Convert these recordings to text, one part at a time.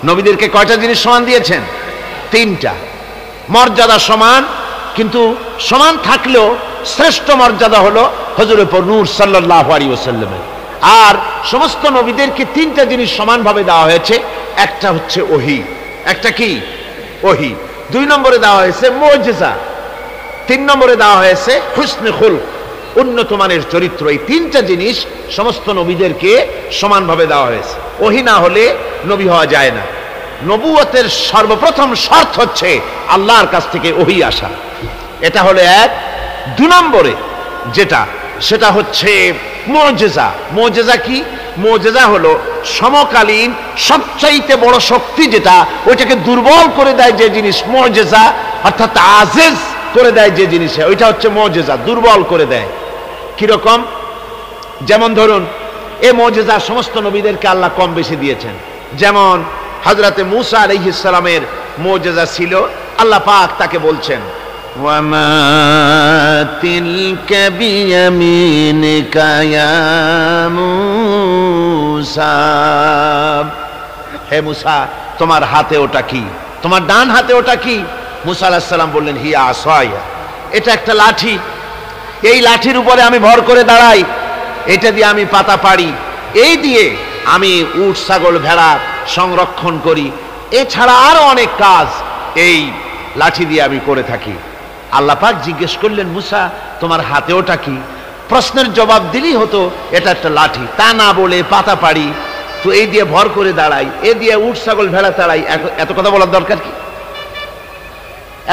নবীদেরকে কয়টা জিনিস সমান দিয়েছেন? তিনটা। মর্যাদা সমান, কিন্তু সমান থাকলেও শ্রেষ্ঠ মর্যাদা হলো হযরত নূর সাল্লাল্লাহু আলাইহি ওয়াসাল্লামের। আর সমস্ত নবীদেরকে তিনটা জিনিস সমানভাবে দেওয়া হয়েছে। একটা হচ্ছে ওহী, একটা কি? ওহী। 2 নম্বরে দেওয়া হয়েছে মুজিজা, 3 নম্বরে দেওয়া হয়েছে হুসনে খুলক, উন্নত মানের চরিত্র। এই তিনটা জিনিস সমস্ত নবীদেরকে সমানভাবে দেওয়া হয়েছে। ওহী না হলে নবী হওয়া যায় না। নবুয়তের সর্বপ্রথম শর্ত হচ্ছে আল্লাহর কাছ থেকে ওহী আসা। এটা হলো এক। 2 নম্বরে যেটা, সেটা হচ্ছে মুজিজা। মুজিজা কি? মুজিজা হলো সমকালীন সবচাইতে বড় শক্তি যেটা, ওইটাকে দুর্বল করে দেয় যে জিনিস মুজিজা, অর্থাৎ আজিজ করে দেয় যে জিনিস, ওইটা হচ্ছে মুজিজা, দুর্বল করে দেয়। কিরকম? যেমন ধরুন, এই মুজিজা সমস্ত নবীদেরকে আল্লাহ কম বেশি দিয়েছেন। যেমন হযরতে মূসা আলাইহিস সালামের মুজিজা ছিল, আল্লাহ পাক তাকে বলছেন ওয়ামা তিলকা বিয়ামিনিকা ইয়া মূসা, হে মূসা তোমার হাতে ওটা কি? তোমার ডান হাতে ওটা কি? মূসা আলাইহিস সালাম বললেন হিয়া আসায়া, এটা একটা লাঠি। এই লাঠির উপরে আমি ভর করে দাঁড়াই, এটা দিয়ে আমি পাতা পাড়ি, এই দিয়ে আমি উট ছাগল ভেড়া সংরক্ষণ করি, এছাড়া আরো অনেক কাজ এই লাঠি দিয়ে আমি করে থাকি। আল্লাহ পাক জিজ্ঞেস করলেন মূসা তোমার হাতে ওটা কি? প্রশ্নের জবাব দিলেই হতো এটা একটা লাঠি, তা না বলে পাতা পাড়ি, তো এই দিয়ে ভর করে দাঁড়াই, এ দিয়ে উট ছাগল ভেড়া তাড়াই। এত কথা বলার দরকার কি?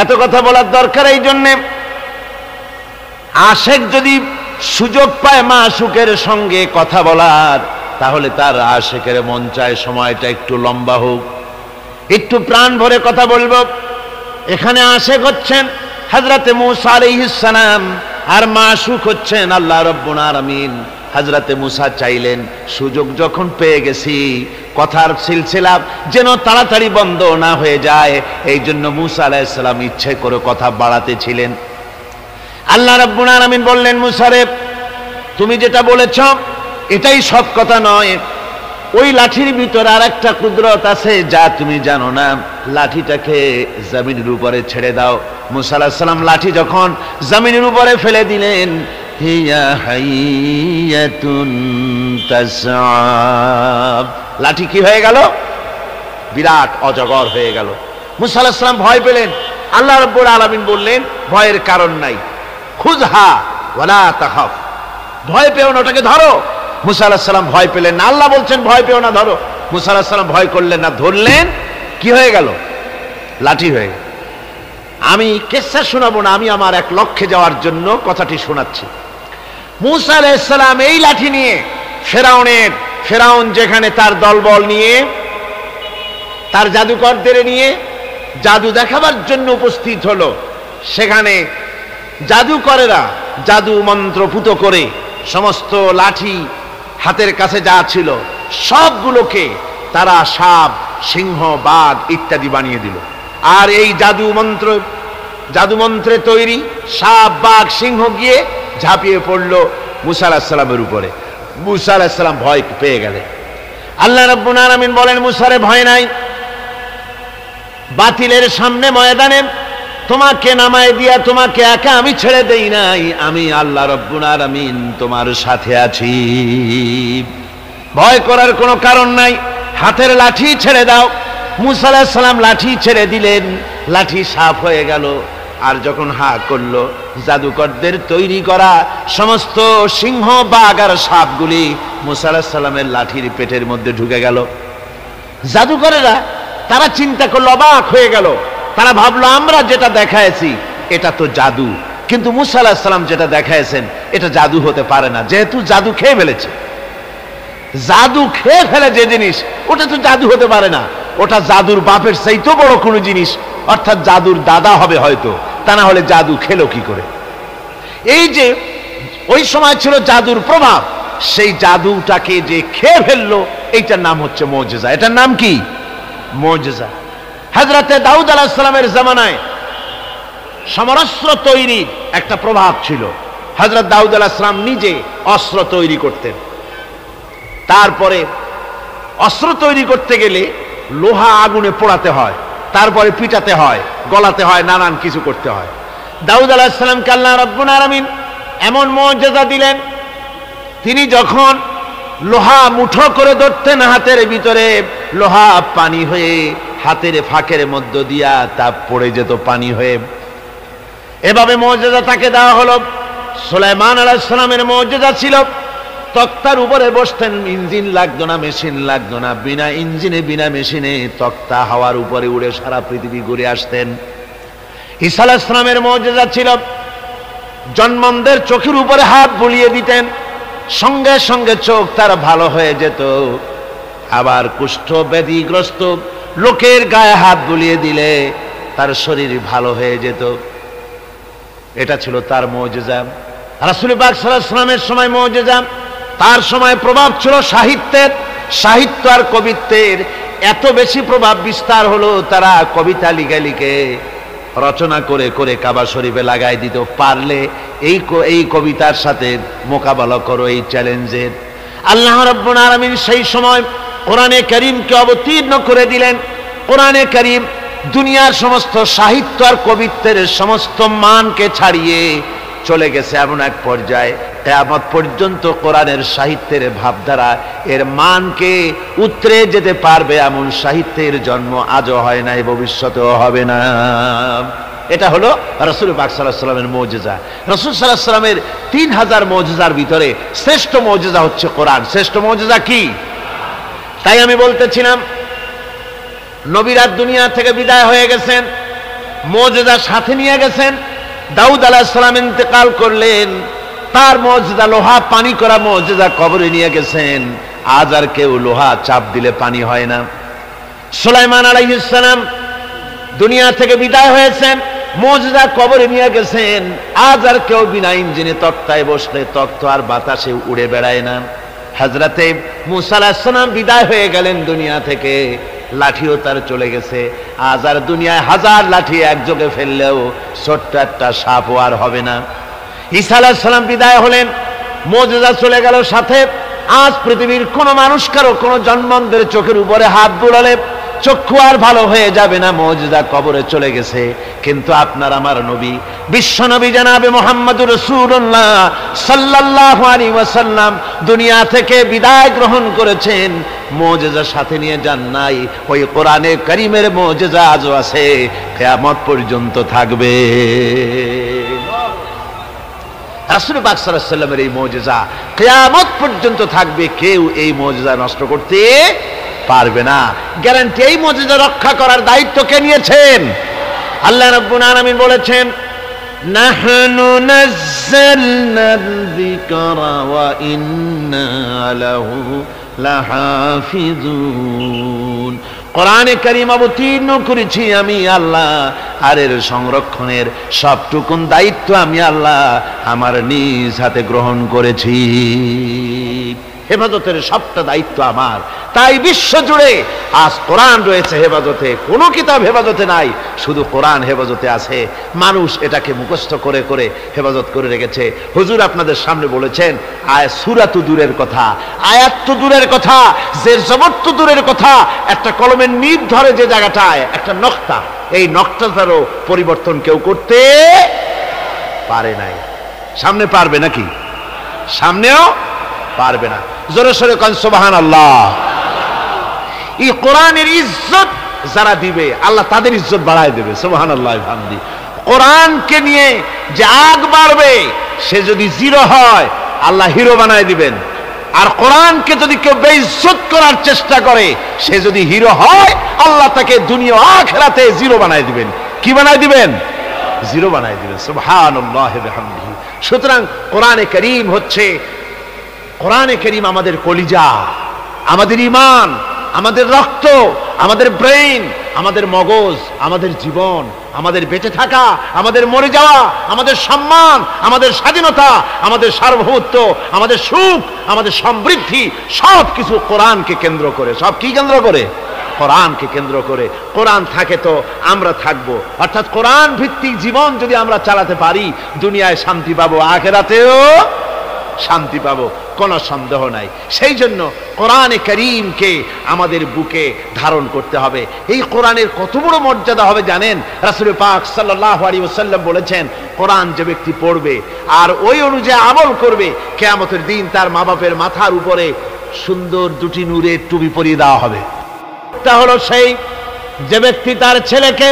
এত কথা বলার দরকার এই জন্যে, আশেক যদি সুযোগ পায় মাশূকের সঙ্গে কথা বলার, তাহলে তার আশেকের মন চায় সময়টা একটু লম্বা হোক, একটু প্রাণ ভরে কথা বলবো। এখানে আশেক হচ্ছেন হযরতে মূসা আলাইহিস সালাম, আর মাশূক হচ্ছেন আল্লাহ রাব্বুল আলামিন। হযরতে মূসা চাইলেন সুযোগ যখন পেয়ে গেছি, কথার সিলসিলা যেন তাড়াতাড়ি বন্ধ না হয়ে যায়, এই জন্য মূসা আলাইহিস সালাম ইচ্ছে করে কথা বাড়াতেছিলেন। আল্লাহ রাব্বুল আলামিন বললেন মূসা রে, তুমি যেটা বলেছ এটাই সব কথা নয়, ওই লাঠির ভিতরে আর একটা কুদরত আছে যা তুমি জানো না, লাঠিটাকে জমিনের উপরে ছেড়ে দাও। মূসা আলাইহিস সালাম লাঠি যখন জমিনের উপরে ফেলে দিলেন, হিয়া হাইয়াতুন তাসআব, লাঠি কি হয়ে গেল? বিরাট অজগর হয়ে গেল। মূসা আলাইহিস সালাম ভয় পেলেন। আল্লাহ রাব্বুল আলামিন বললেন ভয়ের কারণ নাই, খুযহা ওয়ালা তাখাফ, ভয় পেও না, ওটাকে ধরো। মূসা আলাইহিস সালাম ভয় পেলেন না, আল্লাহ বলছেন ভয় পেও না, ধরো। মূসা আলাইহিস সালাম ভয় করলেন না, ধরলেন, কি হয়ে গেল? লাঠি হয়ে গেল। আমি কিসসা শোনাবো না, আমি আমার এক লক্ষ্যে যাওয়ার জন্য কথাটি শোনাচ্ছি। মূসা আলাইহিস সালাম এই লাঠি নিয়ে ফেরাউন যেখানে তার দলবল নিয়ে, তার জাদুকরদের নিয়ে জাদু দেখাবার জন্য উপস্থিত হলো, সেখানে জাদুকরেরা জাদু মন্ত্র পুত করে সমস্ত লাঠি হাতের কাছে যা ছিল সবগুলোকে তারা সাপ, সিংহ, বাঘ ইত্যাদি বানিয়ে দিল। আর এই জাদু মন্ত্রে তৈরি সাপ, বাঘ, সিংহ গিয়ে ঝাঁপিয়ে পড়লো মূসা আলাইহিস সালামের উপরে। মূসা আলাইহিস সালাম ভয় পেয়ে গেলেন। আল্লাহ রাব্বুল আলামিন বলেন মূসা রে ভয় নাই, বাতিলের সামনে ময়দানে তোমাকে নামায় দিয়া তোমাকে একা আমি ছেড়ে দেই নাই, আমি আল্লাহ রাব্বুল আলামিন তোমার সাথে আছি, ভয় করার কোনো কারণ নাই, হাতের লাঠি ছেড়ে দাও। মূসা আলাইহিস সালাম লাঠি ছেড়ে দিলেন, লাঠি সাফ হয়ে গেল। আর যখন হা করলো, জাদুকরদের তৈরি করা সমস্ত সিংহ, বাঘ আর সাপগুলি মূসা আলাইহিস সালামের লাঠির পেটের মধ্যে ঢুকে গেল। জাদুকরেরা তারা চিন্তা করলো, অবাক হয়ে গেল, তারা ভাবলো আমরা যেটা দেখাইছি এটা তো জাদু, কিন্তু মূসা আলাইহিস সালাম যেটা দেখাইছেন এটা জাদু হতে পারে না, যেহেতু জাদু খেয়ে ফেলেছে। জাদু খেয়ে ফেলে যে জিনিস, ওটা তো জাদু হতে পারে না, ওটা জাদুর বাপের চাইতেও বড় কোনো জিনিস, অর্থাৎ জাদুর দাদা হবে হয়তো, তা না হলে জাদু খেলো কি করে? এই যে ওই সময় ছিল জাদুর প্রভাব, সেই জাদুটাকে যে খেয়ে ফেললো, এইটার নাম হচ্ছে মুজিজা। এটার নাম কি? মুজিজা। হযরতে দাউদ আলাইহিস সালামের জামানায় সমরাস্ত্র তৈরির একটা প্রভাব ছিল। হযরত দাউদ আলাইহিস সালাম নিজে অস্ত্র তৈরি করতেন। তারপরে অস্ত্র তৈরি করতে গেলে লোহা আগুনে পোড়াতে হয়, তারপরে পিটাতে হয়, গলাতে হয়, নানান কিছু করতে হয়। দাউদ আলাইহিস সালামকে আল্লাহ রাব্বুল আলামিন এমন মুজিজা দিলেন, তিনি যখন লোহা মুঠো করে ধরতেন হাতের ভিতরে, লোহা পানি হয়ে হাতের ফাঁকের মধ্য দিয়া তা পড়ে যেত পানি হয়ে। এভাবে মুজিজা তাকে দেওয়া হলো। সুলাইমান আলাইহিস সালামের মুজিজা ছিল তক্তার উপরে বসতেন, ইঞ্জিন লাগতো না, মেশিন লাগতো না, বিনা ইঞ্জিনে বিনা মেশিনে তক্তা হাওয়ার উপরে উড়ে সারা পৃথিবী ঘুরে আসতেন। ঈসা আলাইহিস সালামের মুজিজা ছিল জন্মদের চোখের উপরে হাত বুলিয়ে দিতেন, সঙ্গে সঙ্গে চোখ তার ভালো হয়ে যেত। আবার কুষ্ঠ ব্যাধিগ্রস্ত লোকের গায়ে হাত বুলিয়ে দিলে তার শরীর ভালো হয়ে যেত। এটা ছিল তার মুজিজা। রাসূল পাক সাল্লাল্লাহু আলাইহি ওয়াসাল্লামের সময় মুজিজা, তার সময় প্রভাব ছিল সাহিত্যের। সাহিত্য আর কবিত্বের এত বেশি প্রভাব বিস্তার হলো, তারা কবিতা লিখে লিখে রচনা করে করে কাবা শরীফে লাগাই দিত। পারলে এই কবিতার সাথে মোকাবেলা করো এই চ্যালেঞ্জের। আল্লাহ রাব্বুল আলামিন সেই সময় কোরআনে কারীমকে অবতীর্ণ করে দিলেন। কোরআনে কারীম দুনিয়ার সমস্ত সাহিত্য আর কবিত্বের সমস্ত মানকে ছাড়িয়ে চলে গেছে এমন এক পর্যায়ে, কিয়ামত পর্যন্ত কোরআনের সাহিত্যের ভাবধারা এর মানকে উতরে যেতে পারবে এমন সাহিত্যের জন্ম আজও হয় নাই, ভবিষ্যতেও হবে না। এটা হলো রাসূল পাক সাল্লাল্লাহু আলাইহি ওয়াসাল্লামের মুজিজা। রাসূল সাল্লাল্লাহু আলাইহি ওয়াসাল্লামের 3000 মুজিজার ভিতরে শ্রেষ্ঠ মুজিজা হচ্ছে কোরআন। শ্রেষ্ঠ মুজিজা কি? তাই আমি বলতেছিলাম, নবীরা দুনিয়া থেকে বিদায় হয়ে গেছেন, মুজিজা সাথে নিয়ে গেছেন। দাউদ আলাইহিস সালাম ইন্তেকাল করলেন, তার মুজিজা লোহা পানি করা মুজিজা কবরে নিয়ে গেছেন। আজ আর কেউ লোহা চাপ দিলে পানি হয় না। সুলাইমান আলাইহিস সালাম দুনিয়া থেকে বিদায় হয়েছেন, মুজিজা কবরে নিয়ে গেছেন। আজ আর কেউ বিনা ইঞ্জিনে তক্তায় বসলে তক্ত আর বাতাসে উড়ে বেড়ায় না। হযরতে মুসা আলাইহিস সালাম বিদায় হয়ে গেলেন দুনিয়া থেকে, লাঠিও তার চলে গেছে। আজ আর দুনিয়ায় হাজার লাঠি একযোগে ফেললেও ছোট্ট একটা সাপও আর হবে না। ঈসা আলাইহিস সালাম বিদায় হলেন, মুজিজা চলে গেল সাথে। আজ পৃথিবীর কোন মানুষ কারো কোন জন্মদের চোখের উপরে হাত বুলালে চক্ষু আর ভালো হয়ে যাবে না, মুজিজা কবরে চলে গেছে। কিন্তু আপনার আমার নবী, বিশ্ব নবী জনাবে মুহাম্মদুর রাসূলুল্লাহ সাল্লাল্লাহু আলাইহি ওয়াসাল্লাম দুনিয়া থেকে বিদায় গ্রহণ করেছেন, মুজিজা সাথে নিয়ে যান নাই। ওই কোরআনে কারীমের মুজিজা আজও আছে, কিয়ামত পর্যন্ত থাকবে। রাসূল পাক সাল্লাল্লাহু আলাইহি ওয়াসাল্লামের এই মুজিজা কিয়ামত পর্যন্ত থাকবে, কেউ এই মুজিজা নষ্ট করতে পারবে না। গ্যারান্টি। এই মুজিজা রক্ষা করার দায়িত্ব কে নিয়েছেন? আল্লাহ রাব্বুল আলামিন বলেছেন, নাহনু নাযালনাল যিকরা ওয়া ইন্না লাহু লাহাফিজুন। কোরআনে কারীম অবতীর্ণ করেছি আমি আল্লাহ, আর এর সংরক্ষণের সবটুকুন দায়িত্ব আমি আল্লাহ আমার নিজ হাতে গ্রহণ করেছি। হেফাজতের সবটা দায়িত্ব আমার। তাই বিশ্ব জুড়ে আজ কোরআন রয়েছে হেফাজতে, কোনো কিতাব হেফাজতে নাই, শুধু কোরআন হেফাজতে আছে। মানুষ এটাকে মুখস্থ করে করে হেফাজত করে রেখেছে। হুজুর আপনাদের সামনে বলেছেন, সূরা তো দূরের কথা, আয়াত তো দূরের কথা, জের জবর তো দূরের কথা, একটা কলমের নিব ধরে যে জায়গাটায় একটা নকতা, এই নকতাটারও পরিবর্তন কেউ করতে পারে নাই। সামনে পারবে নাকি? সামনেও পারবে না। জোরে সোরে কোন সুবহানাল্লাহ। এই কোরআনের ইজ্জত যারা দিবে আল্লাহ তাদের ইজ্জত বাড়ায় দেবে। সুবহানাল্লাহ হামদি। কোরআনকে নিয়ে যে আগ বাড়বে, সে যদি জিরো হয় আল্লাহ হিরো বানায় দিবেন। আর কোরআনকে যদি কেউ বেইজ্জত করার চেষ্টা করে, সে যদি হিরো হয় আল্লাহ তাকে দুনিয়া আখিরাতে জিরো বানায় দিবেন। কি বানায় দিবেন? জিরো বানায় দিবেন। সুবহানাল্লাহ বিহামদিহি। সুতরাং কোরআনে কারীম হচ্ছে, কোরআনে কারীম আমাদের কলিজা, আমাদের ঈমান, আমাদের রক্ত, আমাদের ব্রেইন, আমাদের মগজ, আমাদের জীবন, আমাদের বেঁচে থাকা, আমাদের মরে যাওয়া, আমাদের সম্মান, আমাদের স্বাধীনতা, আমাদের সার্বভৌমত্ব, আমাদের সুখ, আমাদের সমৃদ্ধি, সব কিছু কোরআনকে কেন্দ্র করে। সব কি কেন্দ্র করে? কোরআনকে কেন্দ্র করে। কোরআন থাকে তো আমরা থাকবো। অর্থাৎ কোরআন ভিত্তিক জীবন যদি আমরা চালাতে পারি, দুনিয়ায় শান্তি পাবো, আখিরাতেও শান্তি পাবো, কোনো সন্দেহ নাই। সেই জন্য কোরআনে কারীমকে আমাদের বুকে ধারণ করতে হবে। এই কোরআনের কত বড় মর্যাদা হবে জানেন? রাসূল পাক সাল্লাল্লাহু আলাইহি ওয়াসাল্লাম বলেছেন, কোরআন যে ব্যক্তি পড়বে আর ওই অনুযায়ী আমল করবে, কিয়ামতের দিন তার মা বাপের মাথার উপরে সুন্দর দুটি নূরের টুপি পরিয়ে দেওয়া হবে। তা হলো সেই যে ব্যক্তি তার ছেলেকে,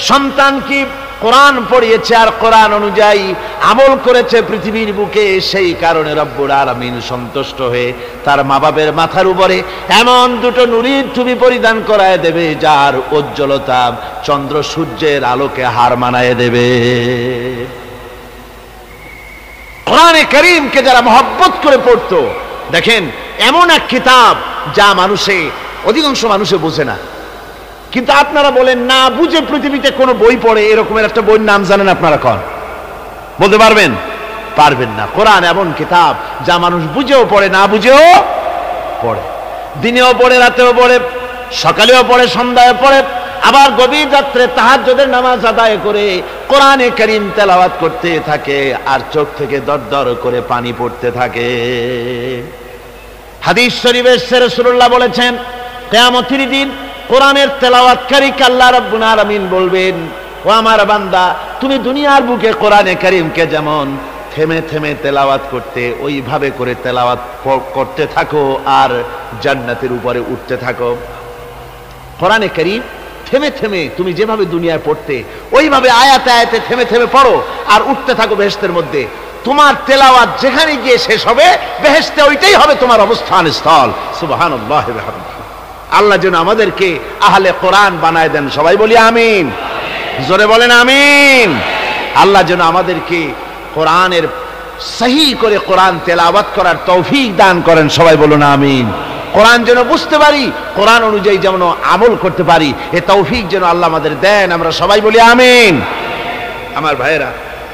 সন্তানকে কোরআন পড়িয়েছে আর কোরআন অনুযায়ী আমল করেছে পৃথিবীর বুকে, সেই কারণে রব্বুল আলামিন সন্তুষ্ট হয়ে তার মা বাপের মাথার উপরে এমন দুটো নূরের টুপি পরিধান করায় দেবে যার উজ্জ্বলতা চন্দ্র সূর্যের আলোকে হার মানায় দেবে। কোরআনে কারীমকে যারা মহব্বত করে পড়তো, দেখেন এমন এক কিতাব যা অধিকাংশ মানুষে বোঝে না। কিন্তু আপনারা বলেন, না বুঝে পৃথিবীতে কোন বই পড়ে এরকমের একটা বইয়ের নাম জানেন আপনারা? কোন বলতে পারবেন? পারবেন না। কোরআন এমন কিতাব যা মানুষ বুঝেও পড়ে, না বুঝেও পড়ে, দিনেও পড়ে, রাতেও পড়ে, সকালেও পড়ে, সন্ধ্যায় পড়ে, আবার গভীর রাত্রে তাহাজ্জুদের নামাজ আদায় করে কোরআনে কারীম তেলাওয়াত করতে থাকে আর চোখ থেকে দর দর করে পানি পড়তে থাকে। হাদিস শরীফে রাসূলুল্লাহ বলেছেন, কিয়ামতের দিন কোরআনের তেলাওয়াতকারীকে আল্লাহ রাব্বুল আলামিন বলবেন, ও আমার বান্দা, তুমি দুনিয়ার বুকে কোরআনে কারীমকে যেমন থেমে থেমে তেলাওয়াত করতে, ওইভাবে করে তেলাওয়াত করতে থাকো আর জান্নাতের উপরে উঠতে থাকো। কোরআনে কারীম থেমে থেমে তুমি যেভাবে দুনিয়ায় পড়তে, ওইভাবে আয়াতে আয়াতে থেমে থেমে পড়ো আর উঠতে থাকো বেহেশতের মধ্যে। তোমার তেলাওয়াত যেখানে গিয়ে শেষ হবে, বেহেশতে ওইটাই হবে তোমার অবস্থান স্থল। সুবহানাল্লাহ ওয়া বিহামদিহি। আল্লাহ যেন আমাদেরকে আহলে কোরআন বানায় দেন। সবাই বলি আমিন, জোরে বলেন আমিন। আল্লাহ যেন আমাদেরকে কোরআনের সহি করে কোরআন তেলাওয়াত করার তৌফিক দান করেন। সবাই বলুন আমিন। কোরআন যেন বুঝতে পারি, কোরআন অনুযায়ী যেন আমল করতে পারি, এ তৌফিক যেন আল্লাহ আমাদের দেন। আমরা সবাই বলি আমিন। আমার ভাইয়েরা,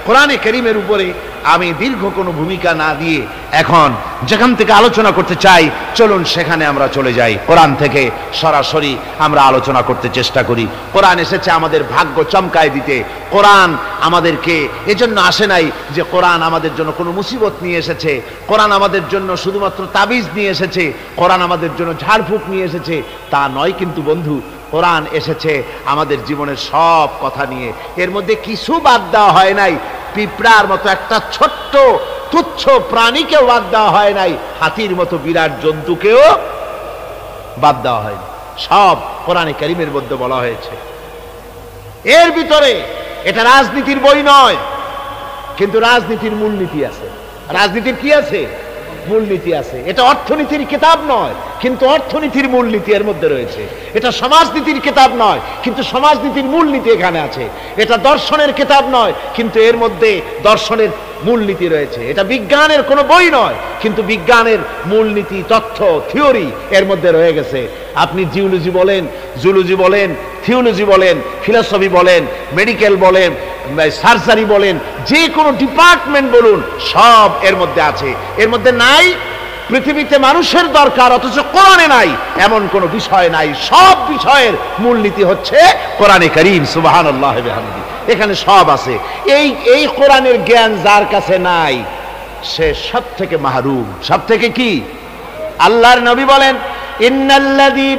কোরআনে কারীমের উপরে আমি দীর্ঘ কোনো ভূমিকা না দিয়ে এখন যেখান থেকে আলোচনা করতে চাই, চলুন সেখানে আমরা চলে যাই। কোরআন থেকে সরাসরি আমরা আলোচনা করতে চেষ্টা করি। কোরআন এসেছে আমাদের ভাগ্য চমকায় দিতে। কোরআন আমাদেরকে এজন্য আসে নাই যে কোরআন আমাদের জন্য কোনো মুসিবত নিয়ে এসেছে, কোরআন আমাদের জন্য শুধুমাত্র তাবিজ নিয়ে এসেছে, কোরআন আমাদের জন্য ঝাড়ফুঁক নিয়ে এসেছে, তা নয় কিন্তু বন্ধু। কোরআন এসেছে আমাদের জীবনের সব কথা নিয়ে, এর মধ্যে কিছু বাদ দেওয়া হয় নাই। পিঁপড়ার মতো একটা ছোট্ট তুচ্ছ প্রাণীকেও বাদ দেওয়া হয় নাই, হাতির মতো বিরাট জন্তুকেও বাদ দেওয়া হয়নি। সব কোরআনে কারীমের মধ্যে বলা হয়েছে। এর ভিতরে এটা রাজনীতির বই নয়, কিন্তু রাজনীতির মূলনীতি আছে। রাজনীতির কি আছে? মূলনীতি আছে। এটা অর্থনীতির কিতাব নয়, কিন্তু অর্থনীতির মূলনীতি এর মধ্যে রয়েছে। এটা সমাজনীতির কিতাব নয়, কিন্তু সমাজনীতির মূলনীতি এখানে আছে। এটা দর্শনের কিতাব নয়, কিন্তু এর মধ্যে দর্শনের মূলনীতি রয়েছে। এটা বিজ্ঞানের কোনো বই নয়, কিন্তু বিজ্ঞানের মূলনীতি, তথ্য, থিওরি এর মধ্যে রয়ে গেছে। আপনি জিওলজি বলেন, জুলজি বলেন, থিওলজি বলেন, ফিলসফি বলেন, মেডিকেল বলেন, সার্জারি বলেন, যে কোনো ডিপার্টমেন্ট বলুন, সব এর মধ্যে আছে। এর মধ্যে নাই পৃথিবীতে মানুষের দরকার অথচ কোরআনে নাই এমন কোনো বিষয় নাই। সব বিষয়ের মূলনীতি হচ্ছে কোরআনে কারীম। সুবহানাল্লাহ ওয়া বিহামদিহি। এখানে সব আছে। এই কোরআনের জ্ঞান যার কাছে নাই, সে সব থেকে মাহরুম। সব থেকে কি? আল্লাহর নবী বলেন, ইন্নাল্লাযী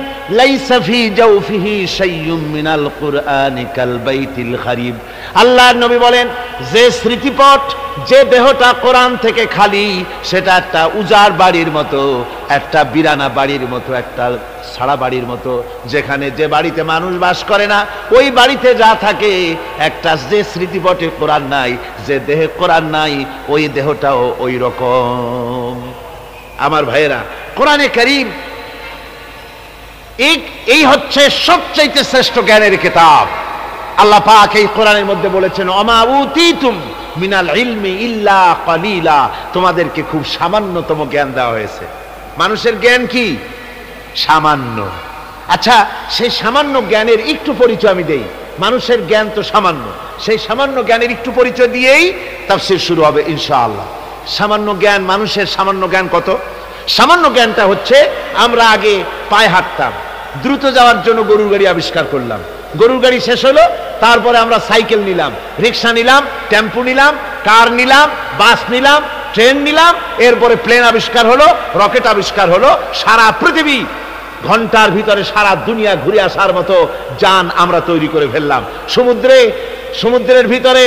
লাইসা ফি জাওফিহি শাইয়ুম মিনাল কুরআনি কাল বাইতিল খারিব। আল্লাহর নবী বলেন, যে স্মৃতিপট, যে দেহটা কোরআন থেকে খালি, সেটা একটা উজাড় বাড়ির মতো, একটা বিরানা বাড়ির মতো, একটা ছাড়া বাড়ির মতো, যেখানে যে বাড়িতে মানুষ বাস করে না, ওই বাড়িতে যা থাকে, একটা যে স্মৃতিপটে কোরআন নাই, যে দেহে কোরআন নাই, ওই দেহটাও ওই রকম। আমার ভাইয়েরা, কোরআনে কারীম এই হচ্ছে সবচাইতে শ্রেষ্ঠ জ্ঞানের কিতাব। আল্লাহ পাক এই কোরআনের মধ্যে বলেছেন, ওমা উতিতুম মিনাল ইলমি ইল্লা কালিলা, তোমাদেরকে খুব সামান্যতম জ্ঞান দেওয়া হয়েছে। মানুষের জ্ঞান কি? সামান্য। আচ্ছা, সেই সামান্য জ্ঞানের একটু পরিচয় আমি দেই। মানুষের জ্ঞান তো সামান্য, সেই সামান্য জ্ঞানের একটু পরিচয় দিয়েই তাফসীর শুরু হবে ইনশাআল্লাহ। সামান্য জ্ঞান, মানুষের সামান্য জ্ঞান কত? সামান্য জ্ঞানটা হচ্ছে, আমরা আগে পায়ে হাঁটতাম, দ্রুত যাওয়ার জন্য গরুর গাড়ি আবিষ্কার করলাম। গরুর গাড়ি শেষ হলো, তারপরে আমরা সাইকেল নিলাম, রিক্সা নিলাম, টেম্পু নিলাম, কার নিলাম, বাস নিলাম, ট্রেন নিলাম, এরপরে প্লেন আবিষ্কার হলো, রকেট আবিষ্কার হলো, সারা পৃথিবী ঘন্টার ভিতরে সারা দুনিয়া ঘুরে আসার মতো যান আমরা তৈরি করে ফেললাম। সমুদ্রের ভিতরে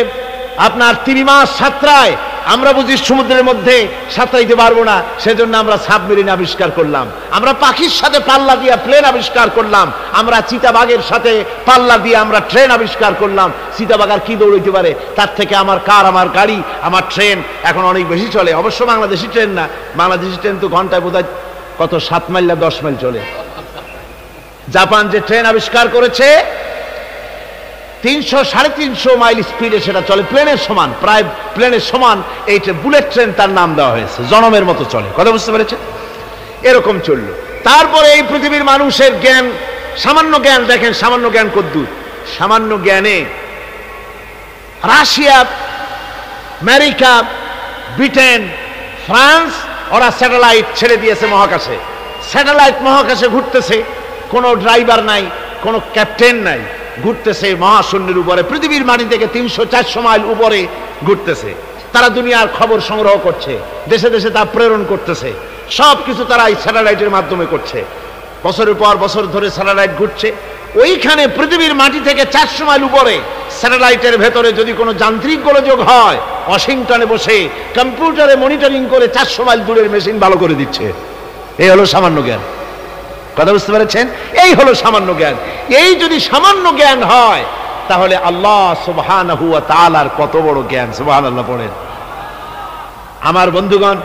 আপনার 3 মাস সাঁতরায়, আমরা বুঝি সমুদ্রের মধ্যে সাঁতরাইতে পারবো না, সেজন্য আমরা সাবমেরিন আবিষ্কার করলাম। আমরা পাখির সাথে পাল্লা দিয়ে প্লেন আবিষ্কার করলাম। আমরা চিতাবাঘের সাথে পাল্লা দিয়ে আমরা ট্রেন আবিষ্কার করলাম। চিতাবাঘ আর কি দৌড়াইতে পারে? তার থেকে আমার কার, আমার গাড়ি, আমার ট্রেন এখন অনেক বেশি চলে। অবশ্য বাংলাদেশি ট্রেন না, বাংলাদেশি ট্রেন তো ঘন্টায় বোধহয় কত 7 মাইল না 10 মাইল চলে। জাপান যে ট্রেন আবিষ্কার করেছে 300-350 মাইল স্পিডে সেটা চলে, প্লেনের সমান, প্রায় প্লেনের সমান। এই বুলেট ট্রেন তার নাম দেওয়া হয়েছে, জনমের মতো চলে। কথা বুঝতে পেরেছে? এরকম চললো। তারপরে এই পৃথিবীর মানুষের জ্ঞান, সামান্য জ্ঞান দেখেন, সামান্য জ্ঞান কদ্দুর। সামান্য জ্ঞানে রাশিয়া, আমেরিকা, ব্রিটেন, ফ্রান্স ওরা স্যাটেলাইট ছেড়ে দিয়েছে মহাকাশে। স্যাটেলাইট মহাকাশে ঘুরতেছে, কোনো ড্রাইভার নাই, কোনো ক্যাপ্টেন নাই, ঘুরতেছে মহাশূন্যের উপরে, পৃথিবীর মাটি থেকে 300-400 মাইল উপরে ঘুরতেছে। তারা দুনিয়ার খবর সংগ্রহ করছে, দেশে দেশে তা প্রেরণ করতেছে। সব কিছু তারা এই স্যাটেলাইটের মাধ্যমে করছে। বছরের পর বছর ধরে স্যাটেলাইট ঘুরছে। ওইখানে পৃথিবীর মাটি থেকে 400 মাইল উপরে স্যাটেলাইটের ভেতরে যদি কোনো যান্ত্রিক গোলযোগ হয়, ওয়াশিংটনে বসে কম্পিউটারে মনিটরিং করে 400 মাইল দূরের মেশিন ভালো করে দিচ্ছে। এই হলো সামান্য জ্ঞান। কথা বুঝতে পেরেছেন? এই হলো সামান্য জ্ঞান। এই যদি সামান্য জ্ঞান হয়, তাহলে আল্লাহ সুবহানাহু ওয়া তাআলার কত বড় জ্ঞান। সুবহানাল্লাহ পড়েন। আমার বন্ধুগণ,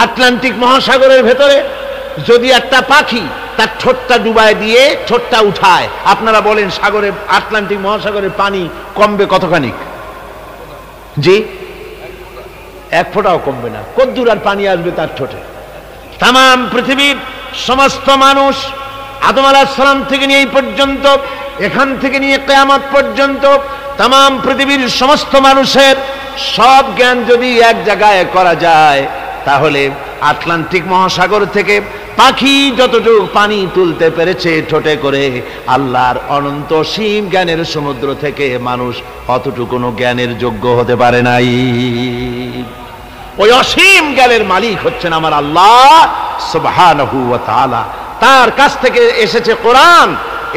আটলান্টিক মহাসাগরের ভেতরে যদি একটা পাখি তার ঠোঁটটা ডুবায় দিয়ে ঠোঁটটা উঠায়, আপনারা বলেন সাগরে, আটলান্টিক মহাসাগরের পানি কমবে কতখানি? জি, 1 ফোঁটাও কমবে না। কদ্দুর আর পানি আসবে তার ঠোঁটে? তাম পৃথিবীর সমস্ত মানুষ, আদম আলাইহিস সালাম থেকে নিয়ে এই পর্যন্ত, এখান থেকে নিয়ে কিয়ামত পর্যন্ত তাম পৃথিবীর সমস্ত মানুষের সব জ্ঞান যদি এক জায়গায় করা যায়, তাহলে আটলান্টিক মহাসাগর থেকে পাখি যতটুকু পানি তুলতে পেরেছে ঠোঁটে করে, আল্লাহর অনন্ত সীম জ্ঞানের সমুদ্র থেকে মানুষ অতটুকু জ্ঞানের যোগ্য হতে পারে নাই। ওই অসীম জ্ঞানের মালিক হচ্ছেন আমার আল্লাহ সুবহানাহু ওয়া তাআলা। তার কাছ থেকে এসেছে কোরআন।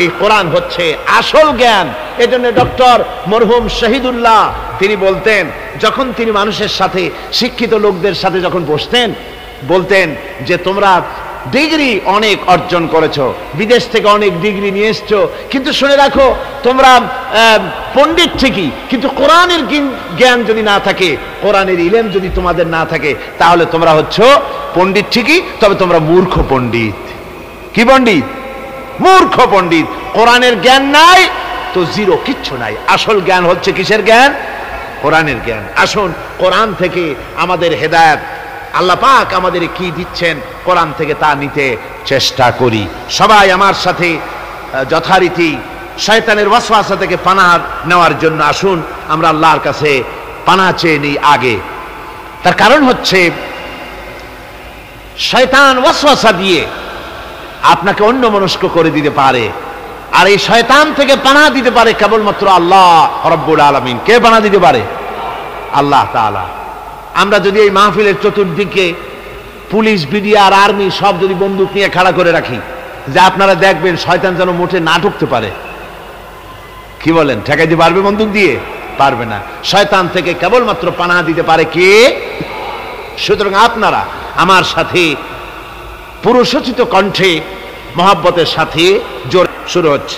এই কোরআন হচ্ছে আসল জ্ঞান। এজন্য ডক্টর মরহুম শহীদুল্লাহ তিনি বলতেন, যখন তিনি মানুষের সাথে, শিক্ষিত লোকদের সাথে যখন বসতেন, বলতেন যে তোমরা ডিগ্রি অনেক অর্জন করেছো, বিদেশ থেকে অনেক ডিগ্রি নিয়ে এসছো, কিন্তু শুনে রাখো তোমরা পণ্ডিত ঠিকই, কিন্তু কোরআনের জ্ঞান যদি না থাকে, কোরআনের ইলম যদি তোমাদের না থাকে, তাহলে তোমরা হচ্ছো পণ্ডিত ঠিকই, তবে তোমরা মূর্খ পণ্ডিত। কি পণ্ডিত? মূর্খ পণ্ডিত। কোরআনের জ্ঞান নাই তো জিরো, কিচ্ছু নাই। আসল জ্ঞান হচ্ছে কিসের জ্ঞান? কোরআনের জ্ঞান। আসুন কোরআন থেকে আমাদের হেদায়েত, আল্লাহ পাক আমাদের কি দিচ্ছেন, কোরআন থেকে তা নিতে চেষ্টা করি। সবাই আমার সাথে যথারীতি শয়তানের ওয়াসওয়াসা থেকে পানাহ নেওয়ার জন্য আসুন আমরা আল্লাহর কাছে পানাহ চেয়ে নিই আগে। তার কারণ হচ্ছে শয়তান ওয়াসওয়াসা দিয়ে আপনাকে অন্যমনস্ক করে দিতে পারে, আর এই শয়তান থেকে পানাহ দিতে পারে কেবলমাত্র আল্লাহ রাব্বুল আলামিন। কে পানাহ দিতে পারে? আল্লাহ তাআলা। আমরা যদি এই মাহফিলের চতুর্দিকে পুলিশ, বিডিআর আর আর্মি সব যদি বন্দুক নিয়ে খাড়া করে রাখি, যে আপনারা দেখবেন শয়তান যেন মোটে না ঢুকতে পারে, কি বলেন? ঠেকাইতে পারবে বন্দুক দিয়ে? পারবে না। শয়তান থেকে কেবলমাত্র পানাহ দিতে পারে কে? সুতরাং আপনারা আমার সাথে পুরুষোচিত কণ্ঠে মহব্বতের সাথে জোর শুরু হচ্ছে।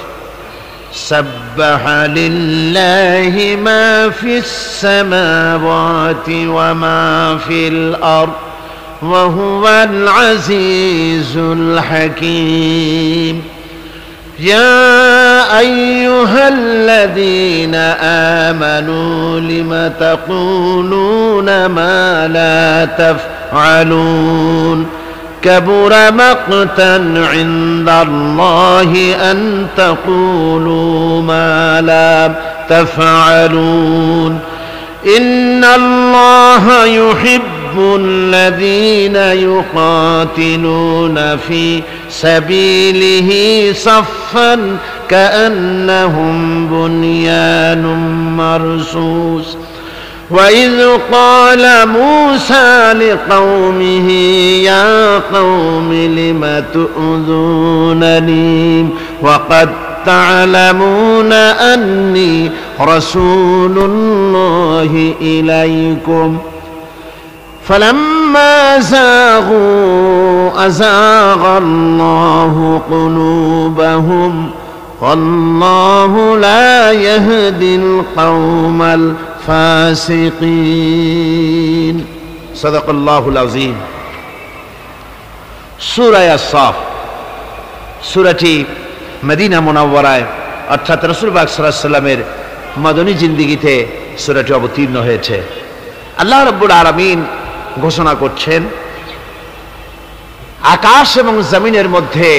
সাব্বাহা লিল্লাহি মা ফিস সামাওয়াতি ওয়া মা ফিল আরদ ওয়া হুয়াল আজিজুল হাকীম। ইয়া আইয়ুহাল্লাযীনা আমানু লিমা তাকুলুনা মা লা তাফআলুন كبر مقتا عند الله أن تقولوا ما لا تفعلون إن الله يحب الذين يقاتلون في سبيله صفا كأنهم بنيان مرصوص وَإِذْ قَالَ مُوسَى لِقَوْمِهِ يَا قَوْمِ لِمَ تُؤْذُونَنِي وَقَدْ تَعْلَمُونَ أَنِّي رَسُولُ اللَّهِ إِلَيْكُمْ فَلَمَّا زَاغُوا أَزَاغَ اللَّهُ قُلُوبَهُمْ وَاللَّهُ لَا يَهْدِي الْقَوْمَ الْفَاسِقِينَ صدق الله العظيم সূরা আস-সাফ সূরাটি মদিনা মুনাওয়ারায় অর্থাৎ রাসূল পাক সাল্লাল্লাহু আলাইহি ওয়াসাল্লামের মদনী জিন্দেগিতে সূরাটি অবতীর্ণ হয়েছে। আল্লাহ রাব্বুল আলামিন ঘোষণা করছেন আকাশ এবং জমিনের মধ্যে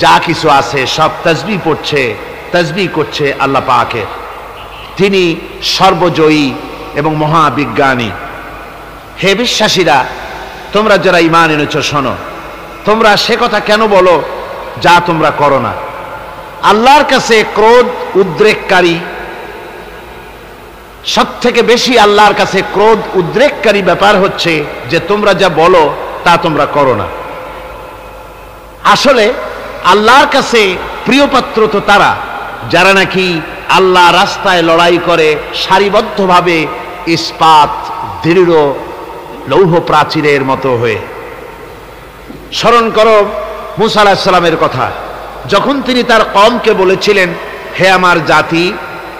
যা কিছু আছে সব তাসবিহ পড়ছে, তাসবিহ করছে আল্লাহ পাকের। তিনি সর্বজয়ী এবং মহাবিজ্ঞানী। হে বিশ্বাসীরা, তোমরা যারা ঈমান এনেছো শোনো, তোমরা সে কথা কেন বলো যা তোমরা করো না। আল্লাহর কাছে ক্রোধ উদ্রেককারী, সব থেকে বেশি আল্লাহর কাছে ক্রোধ উদ্রেককারী ব্যাপার হচ্ছে যে তোমরা যা বলো তা তোমরা করো না। আসলে আল্লাহর কাছে প্রিয়পাত্র তো তারা যারা নাকি আল্লাহ রাস্তায় লড়াই করে সারিবদ্ধভাবে ইস্পাত দৃঢ় লৌহ প্রাচীরের মতো হয়ে। স্মরণ করো মূসা আলাইহিস সালামের কথা, যখন তিনি তার কওমকে বলেছিলেন, হে আমার জাতি,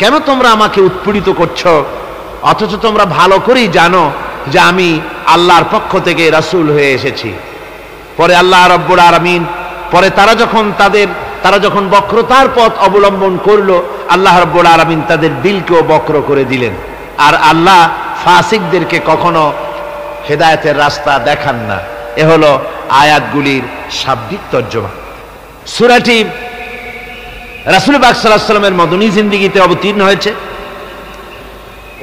কেন তোমরা আমাকে উৎপীড়িত করছো, অথচ তোমরা ভালো করেই জানো যে আমি আল্লাহর পক্ষ থেকে রাসূল হয়ে এসেছি। পরে আল্লাহ রাব্বুল আলামিন পরে তারা যখন বক্রতার পথ অবলম্বন করলো, আল্লাহ রাব্বুল আলামিন তাদের দিলকেও বক্র করে দিলেন। আর আল্লাহ ফাসিকদেরকে কখনো হেদায়েতের রাস্তা দেখান না। এ হলো আয়াতগুলির শাব্দিক তর্জমা। সূরাটি রাসূল পাক সাল্লাল্লাহু আলাইহি ওয়াসাল্লামের মদনী জিন্দেগিতে অবতীর্ণ হয়েছে।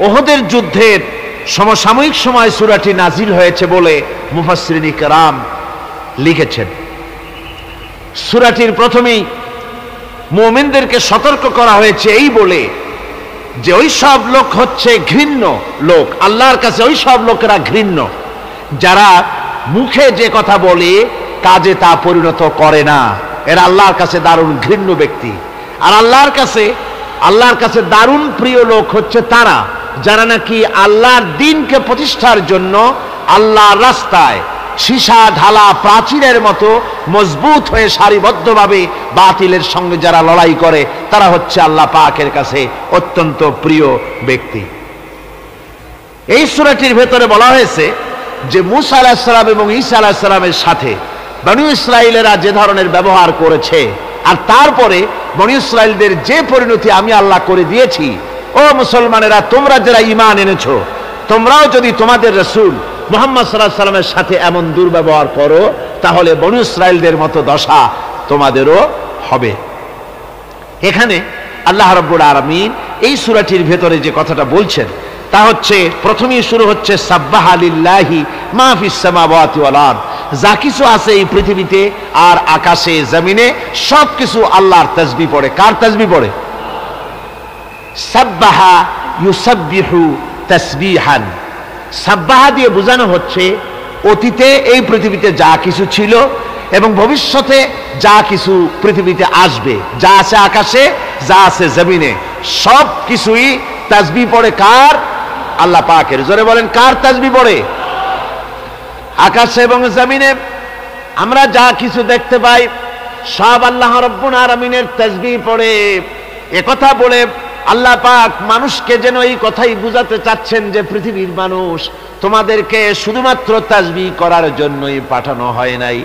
উহুদের যুদ্ধের সমসাময়িক সময় সূরাটি নাজিল হয়েছে বলে মুফাসসিরিন কিরাম লিখেছেন। সূরাটির প্রথমেই মুমিনদেরকে সতর্ক করা হয়েছে এই বলে যে ওই সব লোক হচ্ছে ঘৃণ্য লোক, আল্লাহর কাছে ওই সব লোকেরা ঘৃণ্য যারা মুখে যে কথা বলে কাজে তা পরিণত করে না। এরা আল্লাহর কাছে দারুণ ঘৃণ্য ব্যক্তি। আর আল্লাহর কাছে দারুণ প্রিয় লোক হচ্ছে তারা যারা নাকি আল্লাহর দ্বীনকে প্রতিষ্ঠার জন্য আল্লাহর রাস্তায় সীসা ঢালা প্রাচীরের মতো মজবুত হয়ে সারিবদ্ধভাবে বাতিলের সঙ্গে যারা লড়াই করে তারা হচ্ছে আল্লাহ পাকের কাছে অত্যন্ত প্রিয় ব্যক্তি। এই সূরাটির ভেতরে বলা হয়েছে যে মূসা আলাইহিস সালাম এবং ঈসা আলাইহিস সালামের সাথে বনী ইসরাইলেরা যে ধরনের ব্যবহার করেছে, আর তারপরে বনী ইসরাইলদের যে পরিণতি আমি আল্লাহ করে দিয়েছি, ও মুসলমানেরা, তোমরা যারা ঈমান এনেছো, তোমরাও যদি তোমাদের রাসূল মুহাম্মদ সাল্লাল্লাহু আলাইহি ওয়াসাল্লামের সাথে এমন দুর্ব্যবহার করো তাহলে বনী ইসরাইলদের মতো দশা তোমাদেরও হবে। এখানে আল্লাহ রাব্বুল আলামিন এই সূরাটির ভেতরে যে কথাটা বলছেন তা হচ্ছে, প্রথমেই শুরু হচ্ছে সাব্বাহা লিল্লাহি মা ফিস সামাওয়াতি ওয়াল আরদ, যা কিছু আছে এই পৃথিবীতে আর আকাশে জমিনে সব কিছু আল্লাহর তাসবিহ পড়ে। কার তাসবিহ পড়ে? সাব্বাহা ইউসাব্বিহু তাসবিহান। সাব্বাহা দিয়ে বোঝানো হচ্ছে অতীতে এই পৃথিবীতে যা কিছু ছিল এবং ভবিষ্যতে যা কিছু পৃথিবীতে আসবে, যা আছে আকাশে, যা আছে জমিনে, সব কিছুই তাসবিহ পড়ে কার? আল্লাহ পাকের। জোরে বলেন, কার তাসবিহ পড়ে? আকাশে এবং জমিনে আমরা যা কিছু দেখতে পাই সব আল্লাহ রাব্বুল আলামিনের তাসবিহ পড়ে। একথা বলে আল্লাহ পাক মানুষকে যেন এই কথাই বুঝাতে চাচ্ছেন যে পৃথিবীর মানুষ, তোমাদেরকে শুধুমাত্র তাসবিহ করার জন্যই পাঠানো হয় নাই।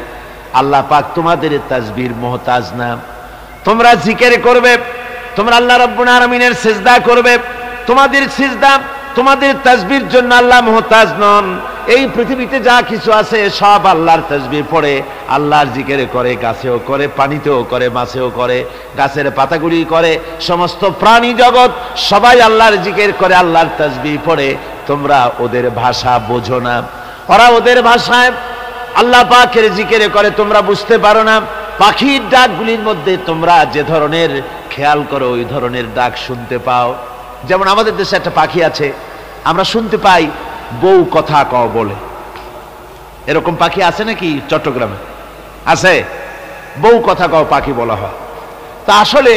আল্লাহ পাক তোমাদের তাসবিহর মুহতাজ না। তোমরা জিকির করবে, তোমরা আল্লাহ রাব্বুল আলামিনের সিজদা করবে, তোমাদের সিজদা তোমাদের তাসবিহর জন্য আল্লাহ মুহতাজ নন। এই পৃথিবীতে যা কিছু আছে সব আল্লাহর তাসবিহ পড়ে, আল্লাহর জিকির করে, গাছেও করে, পানিতেও করে, মাছেও করে, গাছের পাতাগুলি করে, সমস্ত প্রাণী জগৎ সবাই আল্লাহর জিকির করে, আল্লাহর তাসবিহ পড়ে। তোমরা ওদের ভাষা বোঝো না, ওরা ওদের ভাষায় আল্লাহ পাকের জিকির করে, তোমরা বুঝতে পারো না। পাখির ডাকগুলির মধ্যে তোমরা যে ধরনের খেয়াল করো ওই ধরনের ডাক শুনতে পাও। যেমন আমাদের দেশে একটা পাখি আছে, আমরা শুনতে পাই বউ কথা কও বলে। এরকম পাখি আছে নাকি চট্টগ্রামে? আছে, বউ কথা কও পাখি বলা হয়। তা আসলে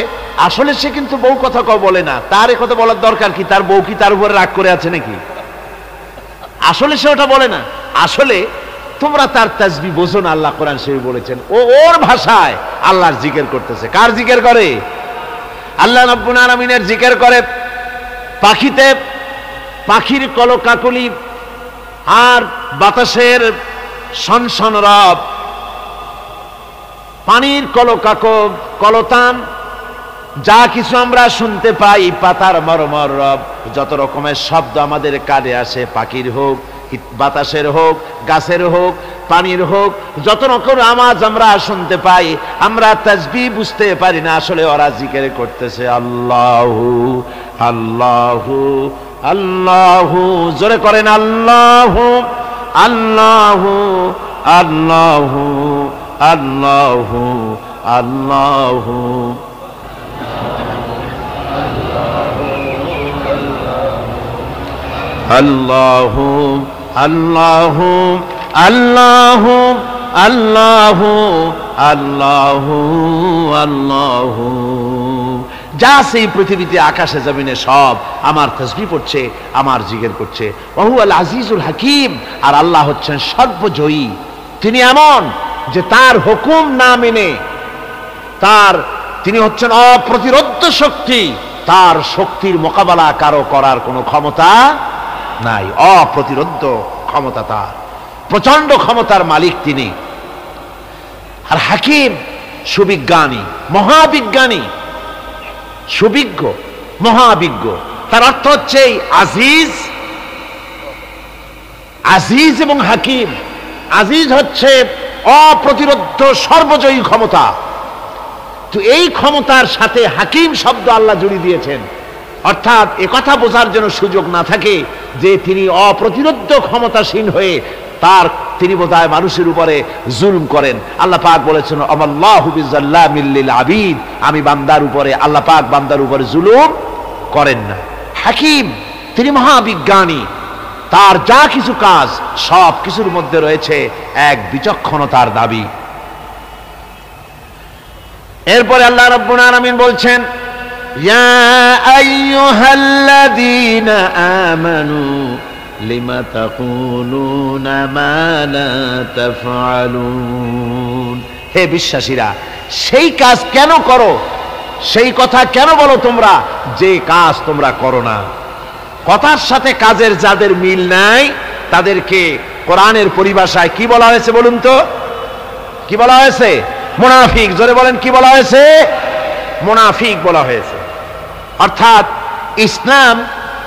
আসলে সে কিন্তু বউ কথা কও বলে না। তার এ কথা বলার দরকার কি? তার বউ কি তার উপরে রাগ করে আছে নাকি? আসলে সে ওটা বলে না। আসলে তোমরা তার তাসবিহ বোঝো না। আল্লাহ কোরআন শরীফে বলেছেন ও ওর ভাষায় আল্লাহর জিকির করতেছে। কার জিকির করে? আল্লাহ রাব্বুল আলামিনের জিকির করে। পাখিতে পাখির কলকাকলি আর বাতাসের সনসন রব, পানির কলতান, যা কিছু আমরা শুনতে পাই, পাতার মরমর রব, যত রকমের শব্দ আমাদের কানে আসে, পাখির হোক, বাতাসের হোক, গাছের হোক, পানির হোক, যত রকম আওয়াজ আমরা শুনতে পাই, আমরা তাসবিহ বুঝতে পারি না। আসলে ওরা জিকির করতেছে আল্লাহু আল্লাহু আল্লাহু। জোরে করেন আল্লাহু আল্লাহু আল্লাহু আল্লাহু আল্লাহু। আল্লাহু আল্লাহু আল্লাহু আল্লাহু আল্লাহু আল্লাহু। যা সেই পৃথিবীতে আকাশে জমিনে সব আমার তাসবিহ পড়ছে, আমার জিকির করছে। ওহু আল আজিজুল হাকিম। আর আল্লাহ হচ্ছেন সর্বজয়ী। তিনি এমন যে তার হুকুম না মেনে তিনি হচ্ছেন অপ্রতিরোধ্য শক্তি। তার শক্তির মোকাবেলা কারো করার কোনো ক্ষমতা নাই। অপ্রতিরোধ্য ক্ষমতা তার, প্রচন্ড ক্ষমতার মালিক তিনি। আর হাকিম সুবিজ্ঞানী, মহাবিজ্ঞানী, সুবিজ্ঞ, মহাবিজ্ঞ। তার অর্থ হচ্ছে আজিজ, আজিজ এবং হাকিম। আজিজ হচ্ছে অপ্রতিরোধ্য সর্বজয়ী ক্ষমতা। তো এই ক্ষমতার সাথে হাকিম শব্দ আল্লাহ জুড়ে দিয়েছেন। অর্থাৎ একথা বোঝার জন্য সুযোগ না থাকে যে তিনি অপ্রতিরোধ্য ক্ষমতাসীন হয়ে তিনি বোধহয় মানুষের উপরে জুলম করেন। আল্লাহ পাক বলেছেন আমাল্লাহু বিযাল্লামিল লিল আবিদ। আমি বান্দার উপরে, আল্লাহ পাক বান্দার উপরে জুলুম করেন না। হাকিম, তিনি মহাবিজ্ঞানী। তার যা কিছু কাজ সব কিছুর মধ্যে রয়েছে এক বিচক্ষণতার দাবি। এরপরে আল্লাহ রাব্বুল আলামিন বলছেন ইয়া আইয়ুহাল্লাযীনা আমানু লিমা তাকুলুনা মা লা তাফআলুন। হে বিশ্বাসীরা, সেই কাজ কেন করো, সেই কথা কেন বলো তোমরা যে কাজ তোমরা করো না। কথার সাথে কাজের যাদের মিল নাই তাদেরকে কোরআনের পরিভাষায় কি বলা হয়েছে বলুন তো? কি বলা হয়েছে? মুনাফিক। জোরে বলেন, কি বলা হয়েছে? মুনাফিক বলা হয়েছে। অর্থাৎ ইসলাম,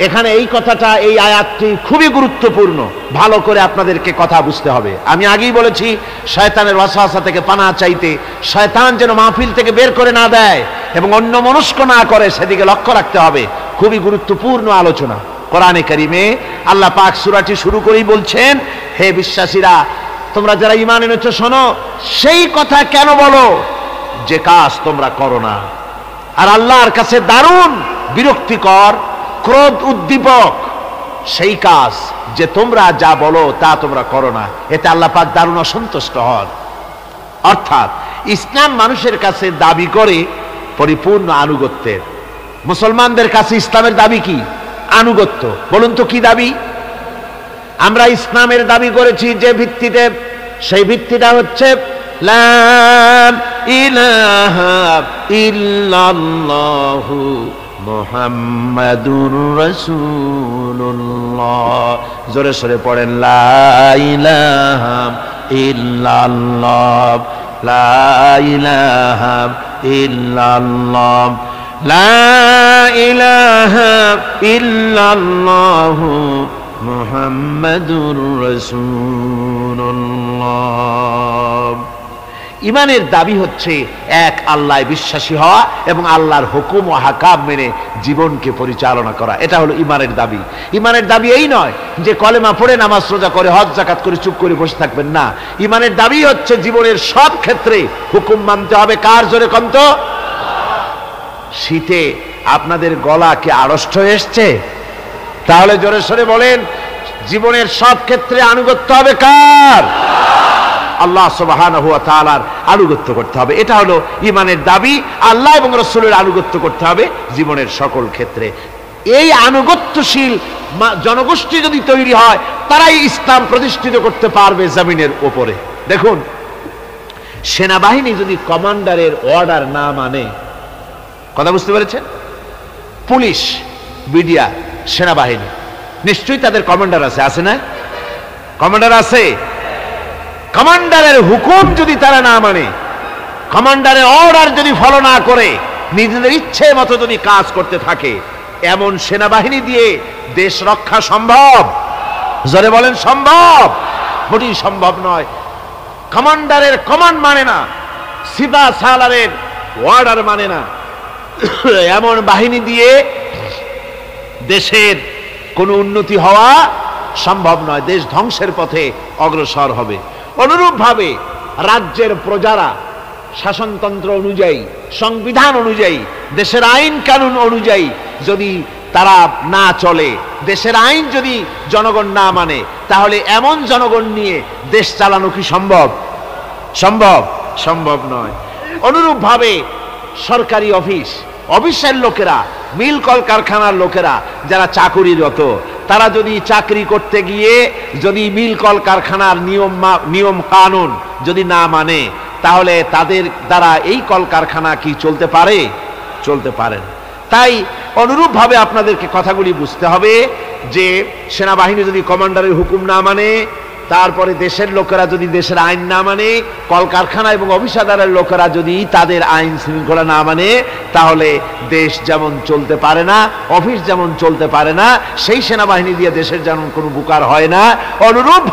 এখানে এই কথাটা, এই আয়াতটি খুবই গুরুত্বপূর্ণ। ভালো করে আপনাদেরকে কথা বুঝতে হবে। আমি আগেই বলেছি শয়তানের ওয়াসওয়াসা থেকে পানাহ চাইতে, শয়তান যেন মাহফিল থেকে বের করে না দেয় এবং অন্য মনস্ক না করে সেদিকে লক্ষ্য রাখতে হবে। খুবই গুরুত্বপূর্ণ আলোচনা। কোরআনে কারিমে আল্লাহ পাক সূরাটি শুরু করেই বলছেন হে বিশ্বাসীরা, তোমরা যারা ঈমান এনেছো শোনো, সেই কথা কেন বলো যে কাজ তোমরা করো না। আর আল্লাহর কাছে দারুণ বিরক্তিকর, ক্রোধ উদ্দীপক সেই কাজ যে তোমরা যা বলো তা তোমরা করো না। এতে আল্লাহ পাক দারুণ অসন্তুষ্ট হন। অর্থাৎ ইসলাম মানুষের কাছে দাবি করে পরিপূর্ণ আনুগত্যের। মুসলমানদের কাছে ইসলামের দাবি কি? আনুগত্য। বলুন তো কি দাবি? আমরা ইসলামের দাবি করেছি যে ভিত্তিতে, সেই ভিত্তিটা হচ্ছে লা ইলাহা ইল্লাল্লাহু মুহাম্মাদুর রাসূলুল্লাহ। জোরে সরে পড়েন লা ইলাহা ইল্লাল্লাহ, লা ইলাহা ইল্লাল্লাহ, লা ইলাহা ইল্লাল্লাহু মুহাম্মাদুর রাসূলুল্লাহ। ইমানের দাবি হচ্ছে এক আল্লাহয় বিশ্বাসী হওয়া এবং আল্লাহর হুকুম ও হাকাম মেনে জীবনকে পরিচালনা করা। এটা হলো ইমানের দাবি। ইমানের দাবি এই নয় যে কলেমা পড়ে নামাজ রোজা করে হজ যাকাত করে চুপ করে বসে থাকবেন না। ইমানের দাবি হচ্ছে জীবনের সব ক্ষেত্রে হুকুম মানতে হবে। কার? জোরে কোন তো? শীতে আপনাদের গলা কি আড়ষ্ট হয়ে এসছে? তাহলে জোরে সোরে বলেন, জীবনের সব ক্ষেত্রে আনুগত্য হবে কার? আল্লাহ সুবহানাহু ওয়া তাআলার আনুগত্য করতে হবে। এটা হলো ঈমানের দাবি। আল্লাহ এবং রাসূলের আনুগত্য করতে হবে জীবনের সকল ক্ষেত্রে। এই আনুগত্যশীল জনগোষ্ঠী যদি তৈরি হয়, তারাই ইসলাম প্রতিষ্ঠিত করতে পারবে জমিনের উপরে। দেখুন, সেনাবাহিনী যদি কমান্ডারের অর্ডার না মানে, কথা বুঝতে পেরেছেন? পুলিশ, বিডিআর, সেনাবাহিনী নিশ্চয়ই তাদের কমান্ডার আছে, আছে না? কমান্ডার আছে। কমান্ডারের হুকুম যদি তারা না মানে, কমান্ডারের অর্ডার যদি ফলো না করে, নিজেদের ইচ্ছে মতো যদি কাজ করতে থাকে, এমন সেনাবাহিনী দিয়ে দেশ রক্ষা সম্ভব? জোরে বলেন, সম্ভব? মোটেই সম্ভব নয়। কমান্ডারের কমান্ড মানে না, সিপা সালারের অর্ডার মানে না, এমন বাহিনী দিয়ে দেশের কোনো উন্নতি হওয়া সম্ভব নয়, দেশ ধ্বংসের পথে অগ্রসর হবে। অনুরূপভাবে রাজ্যের প্রজারা শাসনতন্ত্র অনুযায়ী, সংবিধান অনুযায়ী, দেশের আইন কানুন অনুযায়ী যদি তারা না চলে, দেশের আইন যদি জনগণ না মানে, তাহলে এমন জনগণ নিয়ে দেশ চালানো কি সম্ভব? সম্ভব? সম্ভব নয়। অনুরূপভাবে সরকারি অফিসের লোকেরা, মিল কল কারখানার লোকেরা যারা চাকুরিরত, তারা যদি চাকরি করতে গিয়ে যদি মিল কল কারখানার নিয়ম কানুন যদি না মানে, তাহলে তাদের দ্বারা এই কল কারখানা কি চলতে পারে? চলতে পারে না। তাই অনুরূপভাবে আপনাদেরকে কথাগুলি বুঝতে হবে যে সেনাবাহিনী যদি কমান্ডারের হুকুম না মানে, তারপরে দেশের লোকেরা যদি দেশের আইন না মানে, কলকারখানা এবং অফিসাদারের লোকেরা যদি তাদের আইন শৃঙ্খলা না মানে, তাহলে দেশ যেমন চলতে পারে না, অফিস যেমন চলতে পারে না, সেই সেনাবাহিনী দিয়ে দেশের যেমন কোনো উপকার হয় না, অনুরূপ